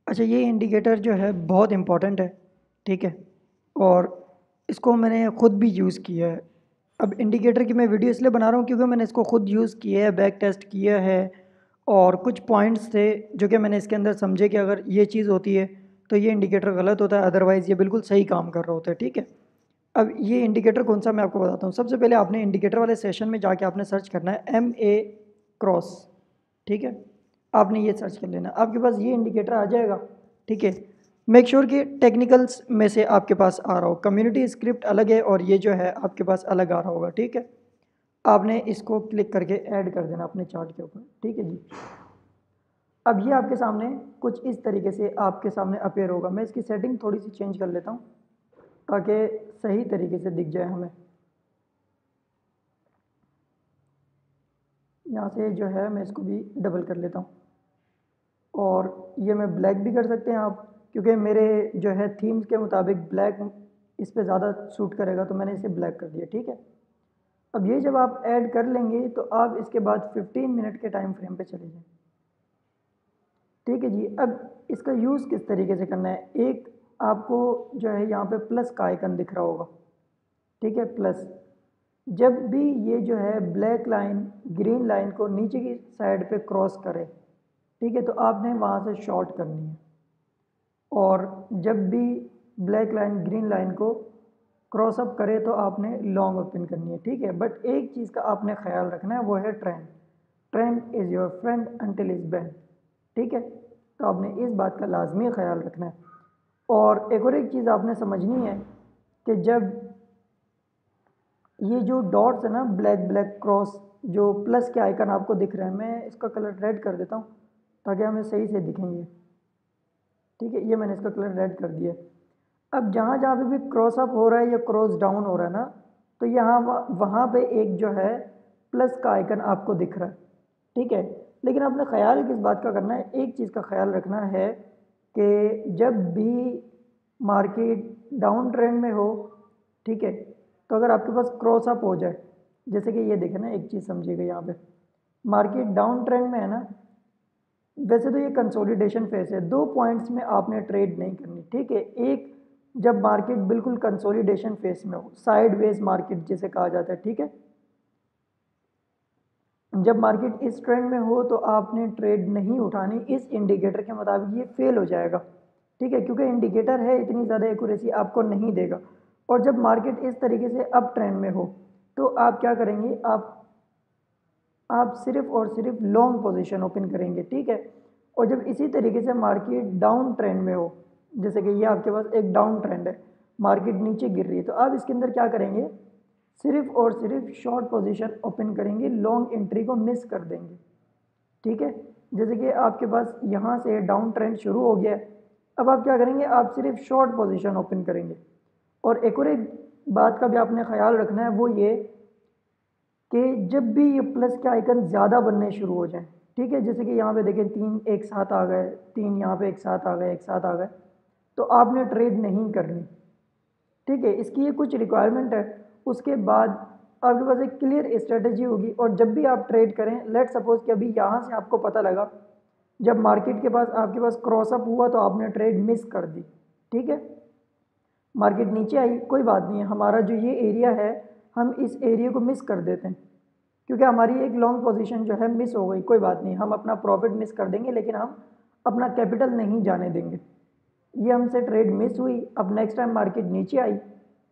अच्छा, ये इंडिकेटर जो है बहुत इम्पोर्टेंट है, ठीक है। और इसको मैंने ख़ुद भी यूज़ किया है। अब इंडिकेटर की मैं वीडियो इसलिए बना रहा हूँ क्योंकि मैंने इसको ख़ुद यूज़ किया है, बैक टेस्ट किया है। और कुछ पॉइंट्स थे जो कि मैंने इसके अंदर समझे कि अगर ये चीज़ होती है तो ये इंडिकेटर गलत होता है, अदरवाइज़ ये बिल्कुल सही काम कर रहा होता है, ठीक है। अब ये इंडिकेटर कौन सा मैं आपको बताता हूँ। सबसे पहले आपने इंडिकेटर वाले सेशन में जाके आपने सर्च करना है MA क्रॉस, ठीक है। आपने ये सर्च कर लेना, आपके पास ये इंडिकेटर आ जाएगा, ठीक है। मेक श्योर कि टेक्निकल्स में से आपके पास आ रहा हो, कम्युनिटी स्क्रिप्ट अलग है और ये जो है आपके पास अलग आ रहा होगा, ठीक है। आपने इसको क्लिक करके ऐड कर देना अपने चार्ट के ऊपर, ठीक है जी। अब ये आपके सामने कुछ इस तरीके से आपके सामने अपेयर होगा। मैं इसकी सेटिंग थोड़ी सी चेंज कर लेता हूँ ताकि सही तरीके से दिख जाए हमें। यहाँ से जो है मैं इसको भी डबल कर लेता हूँ और ये मैं ब्लैक भी कर सकते हैं आप, क्योंकि मेरे जो है थीम्स के मुताबिक ब्लैक इस पे ज़्यादा सूट करेगा, तो मैंने इसे ब्लैक कर दिया, ठीक है। अब ये जब आप ऐड कर लेंगे तो आप इसके बाद 15 मिनट के टाइम फ्रेम पे चले जाएं, ठीक है जी। अब इसका यूज़ किस तरीके से करना है, एक आपको जो है यहाँ पे प्लस का आइकन दिख रहा होगा, ठीक है, प्लस। जब भी ये जो है ब्लैक लाइन ग्रीन लाइन को नीचे की साइड पे क्रॉस करे, ठीक है, तो आपने वहाँ से शॉर्ट करनी है। और जब भी ब्लैक लाइन ग्रीन लाइन को क्रॉस अप करे तो आपने लॉन्ग ओपन करनी है, ठीक है। बट एक चीज़ का आपने ख्याल रखना है, वो है trend. Trend is your friend until is band, ठीक है। तो आपने इस बात का लाजमी ख्याल रखना है। और एक चीज़ आपने समझनी है कि जब ये जो डॉट्स है ना, ब्लैक ब्लैक क्रॉस, जो प्लस के आइकन आपको दिख रहे हैं, मैं इसका कलर रेड कर देता हूँ ताकि हमें सही से दिखेंगे, ठीक है। ये मैंने इसका कलर रेड कर दिया। अब जहाँ जहाँ पे भी क्रॉस अप हो रहा है या क्रॉस डाउन हो रहा है ना, तो यहाँ वहाँ पे एक जो है प्लस का आइकन आपको दिख रहा है, ठीक है। लेकिन आपने ख्याल किस बात का करना है, एक चीज़ का ख्याल रखना है कि जब भी मार्केट डाउन ट्रेंड में हो, ठीक है, तो अगर आपके पास क्रॉस अप हो जाए, जैसे कि ये देखें ना, एक चीज़ समझिएगा, यहाँ पे मार्केट डाउन ट्रेंड में है ना, वैसे तो ये कंसोलिडेशन फेस है, 2 पॉइंट्स में आपने ट्रेड नहीं करनी, ठीक है। एक, जब मार्केट बिल्कुल कंसोलिडेशन फेस में हो, साइडवेज मार्केट जिसे कहा जाता है, ठीक है। जब मार्केट इस ट्रेंड में हो तो आपने ट्रेड नहीं उठानी, इस इंडिकेटर के मुताबिक ये फेल हो जाएगा, ठीक है, क्योंकि इंडिकेटर है इतनी ज़्यादा एक्यूरेसी आपको नहीं देगा। और जब मार्केट इस तरीके से अप ट्रेंड में हो तो आप क्या करेंगे, आप सिर्फ और सिर्फ लॉन्ग पोजीशन ओपन करेंगे, ठीक है। और जब इसी तरीके से मार्केट डाउन ट्रेंड में हो, जैसे कि ये आपके पास एक डाउन ट्रेंड है, मार्केट नीचे गिर रही है, तो आप इसके अंदर क्या करेंगे, सिर्फ और सिर्फ शॉर्ट पोजीशन ओपन करेंगे, लॉन्ग एंट्री को मिस कर देंगे, ठीक है। जैसे कि आपके पास यहाँ से डाउन ट्रेंड शुरू हो गया है, अब आप क्या करेंगे, आप सिर्फ शॉर्ट पोजीशन ओपन करेंगे। और एक और एक बात का भी आपने ख्याल रखना है, वो ये कि जब भी ये प्लस के आइकन ज़्यादा बनने शुरू हो जाएं, ठीक है, जैसे कि यहाँ पे देखें 3 एक साथ आ गए, 3 यहाँ पे एक साथ आ गए, एक साथ आ गए, तो आपने ट्रेड नहीं करनी, ठीक है। इसकी ये कुछ रिक्वायरमेंट है। उसके बाद आपके पास एक क्लियर स्ट्रेटजी होगी, और जब भी आप ट्रेड करें, लेट सपोज कि अभी यहाँ से आपको पता लगा, जब मार्केट के पास आपके पास क्रॉसअप हुआ तो आपने ट्रेड मिस कर दी, ठीक है। मार्केट नीचे आई, कोई बात नहीं है, हमारा जो ये एरिया है, हम इस एरिया को मिस कर देते हैं, क्योंकि हमारी एक लॉन्ग पोजीशन जो है मिस हो गई, कोई बात नहीं, हम अपना प्रॉफिट मिस कर देंगे, लेकिन हम अपना कैपिटल नहीं जाने देंगे। ये हमसे ट्रेड मिस हुई, अब नेक्स्ट टाइम मार्केट नीचे आई,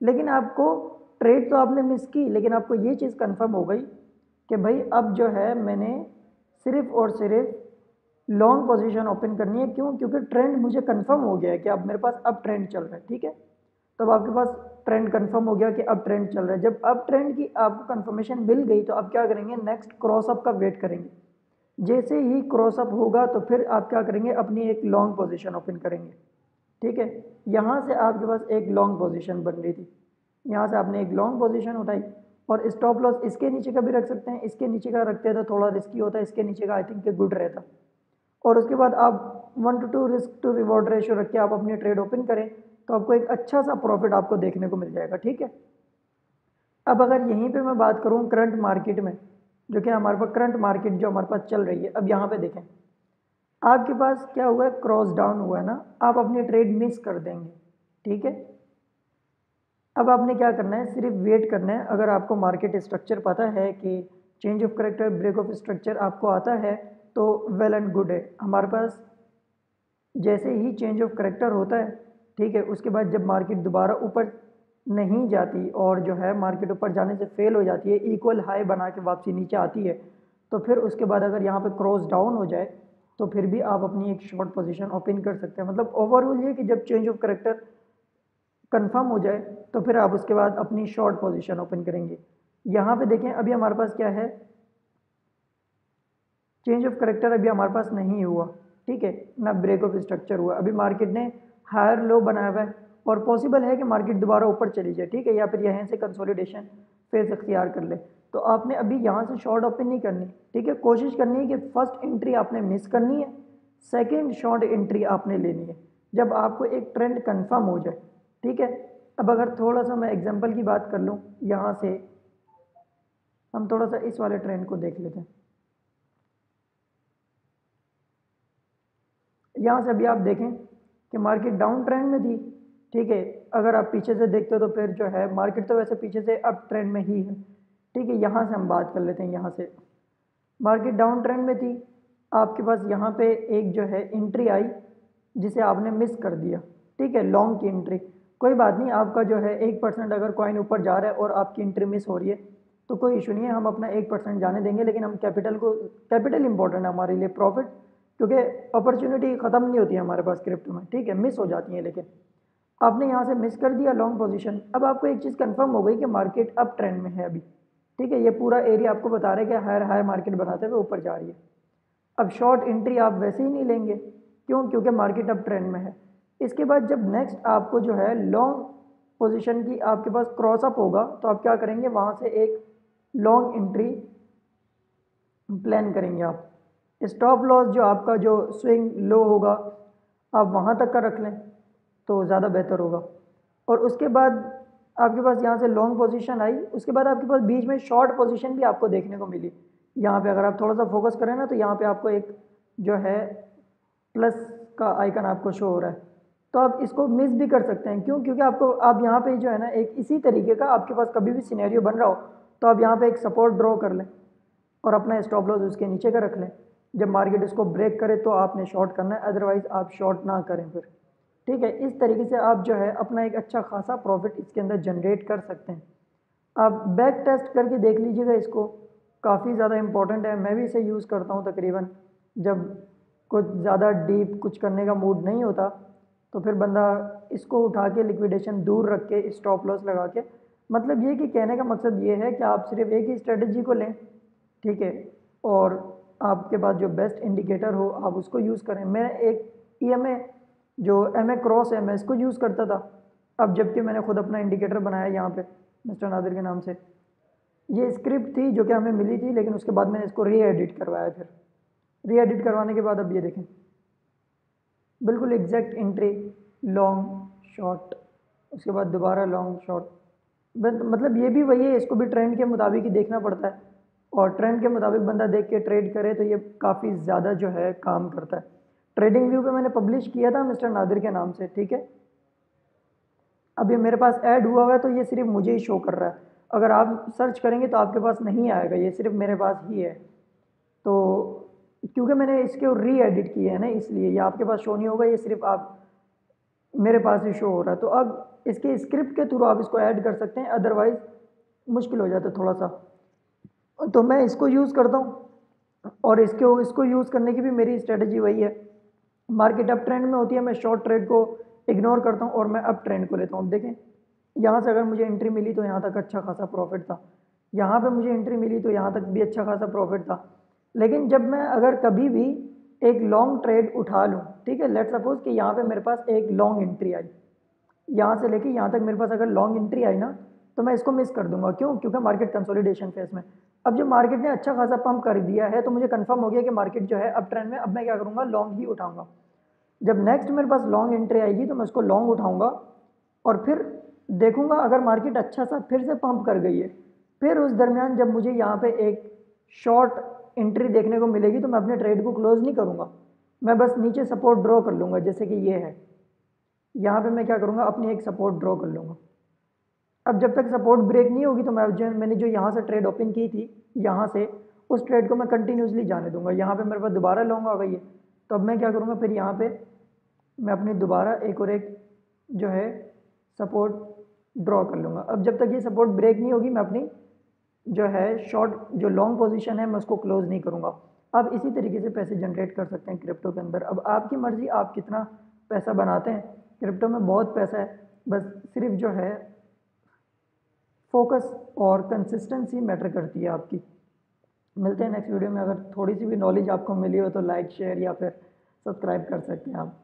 लेकिन आपको ट्रेड तो आपने मिस की, लेकिन आपको ये चीज़ कंफर्म हो गई कि भाई अब जो है मैंने सिर्फ और सिर्फ लॉन्ग पोजीशन ओपन करनी है। क्यों? क्योंकि ट्रेंड मुझे कंफर्म हो गया है कि अब मेरे पास अब ट्रेंड चल रहा है, ठीक है। तब आपके पास ट्रेंड कंफर्म हो गया कि अब ट्रेंड चल रहा है। जब अब ट्रेंड की आपको कंफर्मेशन मिल गई तो आप क्या करेंगे, नेक्स्ट क्रॉस अप का वेट करेंगे। जैसे ही क्रॉस अप होगा तो फिर आप क्या करेंगे, अपनी एक लॉन्ग पोजीशन ओपन करेंगे, ठीक है। यहाँ से आपके पास एक लॉन्ग पोजीशन बन रही थी, यहाँ से आपने एक लॉन्ग पोजीशन उठाई, और स्टॉप लॉस इसके नीचे का भी रख सकते हैं, इसके नीचे का रखते हैं तो थोड़ा रिस्की होता है, इसके नीचे का आई थिंक गुड रहता। और उसके बाद आप 1 to 2 risk to reward ratio रख के आप अपनी ट्रेड ओपन करें, तो आपको एक अच्छा सा प्रॉफिट आपको देखने को मिल जाएगा, ठीक है। अब अगर यहीं पे मैं बात करूं करंट मार्केट में, जो कि हमारे पास करंट मार्केट जो हमारे पास चल रही है, अब यहाँ पे देखें, आपके पास क्या हुआ है, क्रॉस डाउन हुआ है ना, आप अपनी ट्रेड मिस कर देंगे। ठीक है, अब आपने क्या करना है, सिर्फ वेट करना है। अगर आपको मार्केट स्ट्रक्चर पता है कि change of character, break of structure आपको आता है तो वेल एंड गुड है। हमारे पास जैसे ही चेंज ऑफ करेक्टर होता है, ठीक है, उसके बाद जब मार्केट दोबारा ऊपर नहीं जाती और जो है मार्केट ऊपर जाने से फेल हो जाती है, इक्वल हाई बना के वापसी नीचे आती है, तो फिर उसके बाद अगर यहाँ पे क्रॉस डाउन हो जाए तो फिर भी आप अपनी एक शॉर्ट पोजीशन ओपन कर सकते हैं। मतलब ओवरऑल ये कि जब चेंज ऑफ करेक्टर कंफर्म हो जाए तो फिर आप उसके बाद अपनी शॉर्ट पोजीशन ओपन करेंगे। यहाँ पे देखें अभी हमारे पास क्या है, चेंज ऑफ करेक्टर अभी हमारे पास नहीं हुआ, ठीक है, ना ब्रेक ऑफ स्ट्रक्चर हुआ। अभी मार्केट ने हायर लो बनाया हुआ है और पॉसिबल है कि मार्केट दोबारा ऊपर चली जाए, ठीक है, या फिर यहाँ से कंसोलिडेशन फेज अख्तियार कर ले। तो आपने अभी यहाँ से शॉर्ट ओपन नहीं करनी, ठीक है, कोशिश करनी है कि फर्स्ट एंट्री आपने मिस करनी है, सेकेंड शॉर्ट एंट्री आपने लेनी है जब आपको एक ट्रेंड कन्फर्म हो जाए। ठीक है, अब अगर थोड़ा सा मैं एग्जाम्पल की बात कर लूँ, यहाँ से हम थोड़ा सा इस वाले ट्रेंड को देख लेते हैं। यहाँ से अभी आप देखें कि मार्केट डाउन ट्रेंड में थी, ठीक है, अगर आप पीछे से देखते हो तो फिर जो है मार्केट तो वैसे पीछे से अप ट्रेंड में ही है, ठीक है। यहाँ से हम बात कर लेते हैं, यहाँ से मार्केट डाउन ट्रेंड में थी, आपके पास यहाँ पे एक जो है एंट्री आई जिसे आपने मिस कर दिया, ठीक है, लॉन्ग की एंट्री। कोई बात नहीं, आपका जो है 1% अगर कॉइन ऊपर जा रहा है और आपकी एंट्री मिस हो रही है तो कोई इशू नहीं है, हम अपना 1% जाने देंगे, लेकिन हम कैपिटल इंपॉर्टेंट है हमारे लिए, प्रॉफिट, क्योंकि अपॉर्चुनिटी ख़त्म नहीं होती है हमारे पास क्रिप्टो में, ठीक है, मिस हो जाती है। लेकिन आपने यहाँ से मिस कर दिया लॉन्ग पोजीशन। अब आपको एक चीज़ कंफर्म हो गई कि मार्केट अप ट्रेंड में है अभी, ठीक है, ये पूरा एरिया आपको बता रहा है कि हायर हाई मार्केट बनाते हुए ऊपर जा रही है। अब शॉर्ट एंट्री आप वैसे ही नहीं लेंगे, क्यों, क्योंकि मार्केट अप ट्रेंड में है। इसके बाद जब नेक्स्ट आपको जो है लॉन्ग पोजीशन की आपके पास क्रॉस अप होगा तो आप क्या करेंगे, वहाँ से एक लॉन्ग एंट्री प्लान करेंगे आप। स्टॉप लॉस जो आपका जो स्विंग लो होगा आप वहाँ तक का रख लें तो ज़्यादा बेहतर होगा। और उसके बाद आपके पास यहाँ से लॉन्ग पोजीशन आई, उसके बाद आपके पास बीच में शॉर्ट पोजीशन भी आपको देखने को मिली। यहाँ पे अगर आप थोड़ा सा फोकस करें ना तो यहाँ पे आपको एक जो है प्लस का आइकन आपको शो हो रहा है, तो आप इसको मिस भी कर सकते हैं। क्यों, क्योंकि आपको आप यहाँ पे जो है ना एक इसी तरीके का आपके पास कभी भी सिनेरियो बन रहा हो तो आप यहाँ पे एक सपोर्ट ड्रॉ कर लें और अपना स्टॉप लॉस उसके नीचे का रख लें। जब मार्केट इसको ब्रेक करे तो आपने शॉर्ट करना है, अदरवाइज़ आप शॉर्ट ना करें फिर, ठीक है। इस तरीके से आप जो है अपना एक अच्छा खासा प्रॉफिट इसके अंदर जनरेट कर सकते हैं। आप बैक टेस्ट करके देख लीजिएगा इसको, काफ़ी ज़्यादा इंपॉर्टेंट है। मैं भी इसे यूज़ करता हूँ तकरीबन जब कुछ ज़्यादा डीप कुछ करने का मूड नहीं होता तो फिर बंदा इसको उठा के लिक्विडेशन दूर रख के स्टॉप लॉस लगा के, मतलब ये कि कहने का मकसद ये है कि आप सिर्फ एक ही स्ट्रेटजी को लें, ठीक है, और आपके पास जो बेस्ट इंडिकेटर हो आप उसको यूज़ करें। मैं एक EMA जो MA क्रॉस है मैं इसको यूज़ करता था, अब जबकि मैंने खुद अपना इंडिकेटर बनाया यहाँ पे मिस्टर नादिर के नाम से। ये स्क्रिप्ट थी जो कि हमें मिली थी, लेकिन उसके बाद मैंने इसको री एडिट करवाया। फिर री एडिट करवाने के बाद अब ये देखें बिल्कुल एग्जैक्ट एंट्री, लॉन्ग शॉर्ट, उसके बाद दोबारा लॉन्ग शॉर्ट। मतलब ये भी वही है, इसको भी ट्रेंड के मुताबिक ही देखना पड़ता है और ट्रेंड के मुताबिक बंदा देख के ट्रेड करे तो ये काफ़ी ज़्यादा जो है काम करता है। ट्रेडिंग व्यू पे मैंने पब्लिश किया था मिस्टर नादिर के नाम से, ठीक है, अब ये मेरे पास ऐड हुआ हुआ है तो ये सिर्फ मुझे ही शो कर रहा है। अगर आप सर्च करेंगे तो आपके पास नहीं आएगा, ये सिर्फ मेरे पास ही है। तो क्योंकि मैंने इसके री एडिट किए हैं ना, इसलिए ये आपके पास शो नहीं होगा, ये सिर्फ आप मेरे पास ही शो हो रहा है। तो अब इसके स्क्रिप्ट के थ्रू आप इसको ऐड कर सकते हैं, अदरवाइज़ मुश्किल हो जाता है थोड़ा सा। तो मैं इसको यूज़ करता हूँ और इसको यूज़ करने की भी मेरी स्ट्रेटजी वही है। मार्केट अप ट्रेंड में होती है, मैं शॉर्ट ट्रेड को इग्नोर करता हूँ और मैं अप ट्रेंड को लेता हूँ। देखें यहाँ से अगर मुझे एंट्री मिली तो यहाँ तक अच्छा खासा प्रॉफिट था, यहाँ पे मुझे एंट्री मिली तो यहाँ तक भी अच्छा खासा प्रॉफिट था। लेकिन जब मैं अगर कभी भी एक लॉन्ग ट्रेड उठा लूँ, ठीक है, लेट सपोज कि यहाँ पे मेरे पास एक लॉन्ग एंट्री आई, यहाँ से लेके यहाँ तक मेरे पास अगर लॉन्ग एंट्री आई ना तो मैं इसको मिस कर दूंगा। क्यों, क्योंकि मार्केट कंसोलिडेशन फेज में। अब जब मार्केट ने अच्छा खासा पंप कर दिया है तो मुझे कंफर्म हो गया कि मार्केट जो है अप ट्रेंड में, अब मैं क्या करूँगा, लॉन्ग ही उठाऊंगा। जब नेक्स्ट मेरे पास लॉन्ग एंट्री आएगी तो मैं उसको लॉन्ग उठाऊंगा और फिर देखूंगा अगर मार्केट अच्छा सा फिर से पंप कर गई है, फिर उस दरमियान जब मुझे यहाँ पे एक शॉर्ट एंट्री देखने को मिलेगी तो मैं अपने ट्रेड को क्लोज नहीं करूँगा, मैं बस नीचे सपोर्ट ड्रॉ कर लूँगा, जैसे कि ये है, यहाँ पे मैं क्या करूँगा, अपनी एक सपोर्ट ड्रॉ कर लूँगा। अब जब तक सपोर्ट ब्रेक नहीं होगी तो मैंने जो यहाँ से ट्रेड ओपन की थी, यहाँ से उस ट्रेड को मैं कंटिन्यूसली जाने दूंगा। यहाँ पे मेरे पास दोबारा लॉन्ग आ गई है, तो अब मैं क्या करूँगा, फिर यहाँ पे मैं अपनी दोबारा एक और एक जो है सपोर्ट ड्रॉ कर लूँगा। अब जब तक ये सपोर्ट ब्रेक नहीं होगी मैं अपनी जो है शॉर्ट जो लॉन्ग पोजीशन है मैं उसको क्लोज नहीं करूँगा। आप इसी तरीके से पैसे जनरेट कर सकते हैं क्रिप्टो के अंदर। अब आपकी मर्ज़ी आप कितना पैसा बनाते हैं। क्रिप्टो में बहुत पैसा है, बस सिर्फ जो है फोकस और कंसिस्टेंसी मैटर करती है आपकी। मिलते हैं नेक्स्ट वीडियो में। अगर थोड़ी सी भी नॉलेज आपको मिली हो तो लाइक शेयर या फिर सब्सक्राइब कर सकते हैं आप।